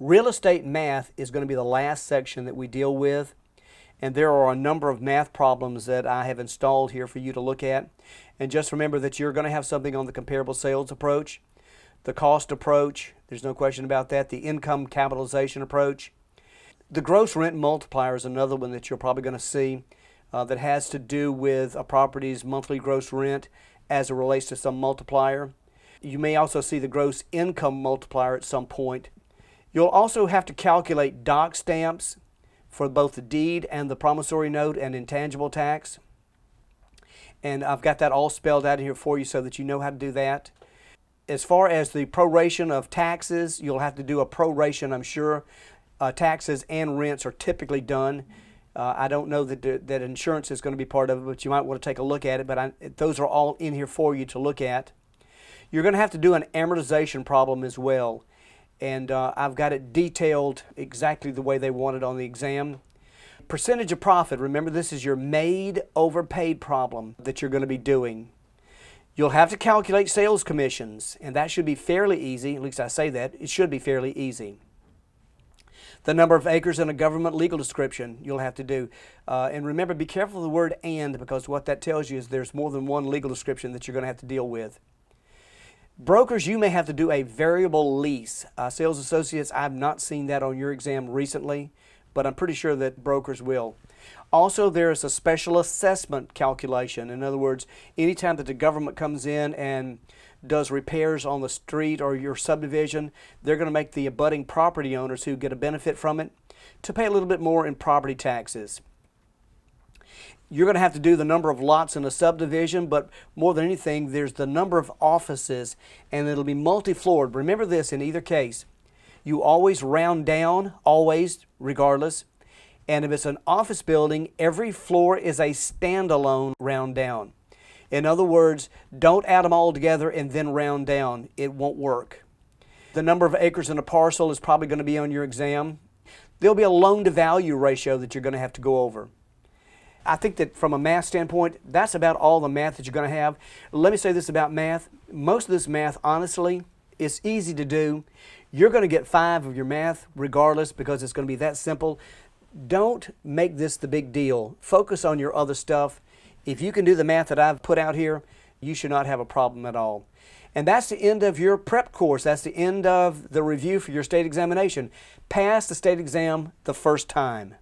Real estate math is going to be the last section that we deal with, and there are a number of math problems that I have installed here for you to look at. And just remember that you're going to have something on the comparable sales approach, the cost approach, there's no question about that, the income capitalization approach. The gross rent multiplier is another one that you're probably going to see that has to do with a property's monthly gross rent as it relates to some multiplier. You may also see the gross income multiplier at some point. You'll also have to calculate dock stamps for both the deed and the promissory note and intangible tax. And I've got that all spelled out here for you so that you know how to do that. As far as the proration of taxes, you'll have to do a proration, I'm sure. Taxes and rents are typically done. I don't know that insurance is going to be part of it, but you might want to take a look at it. But those are all in here for you to look at. You're going to have to do an amortization problem as well. And I've got it detailed exactly the way they want it on the exam. Percentage of profit, remember this is your made over paid problem that you're going to be doing. You'll have to calculate sales commissions, and that should be fairly easy, at least I say that, it should be fairly easy. The number of acres in a government legal description you'll have to do. And remember, be careful of the word "and," because what that tells you is there's more than one legal description that you're going to have to deal with. Brokers, you may have to do a variable lease. Sales associates, I've not seen that on your exam recently, but I'm pretty sure that brokers will. Also, there is a special assessment calculation. In other words, anytime that the government comes in and does repairs on the street or your subdivision, they're going to make the abutting property owners who get a benefit from it to pay a little bit more in property taxes. You're going to have to do the number of lots in a subdivision, but more than anything, there's the number of offices, and it'll be multi-floored. Remember this in either case. You always round down, always, regardless. And if it's an office building, every floor is a standalone round down. In other words, don't add them all together and then round down. It won't work. The number of acres in a parcel is probably going to be on your exam. There'll be a loan-to-value ratio that you're going to have to go over. I think that from a math standpoint, that's about all the math that you're going to have. Let me say this about math. Most of this math, honestly, is easy to do. You're going to get 5 of your math regardless because it's going to be that simple. Don't make this the big deal. Focus on your other stuff. If you can do the math that I've put out here, you should not have a problem at all. And that's the end of your prep course. That's the end of the review for your state examination. Pass the state exam the first time.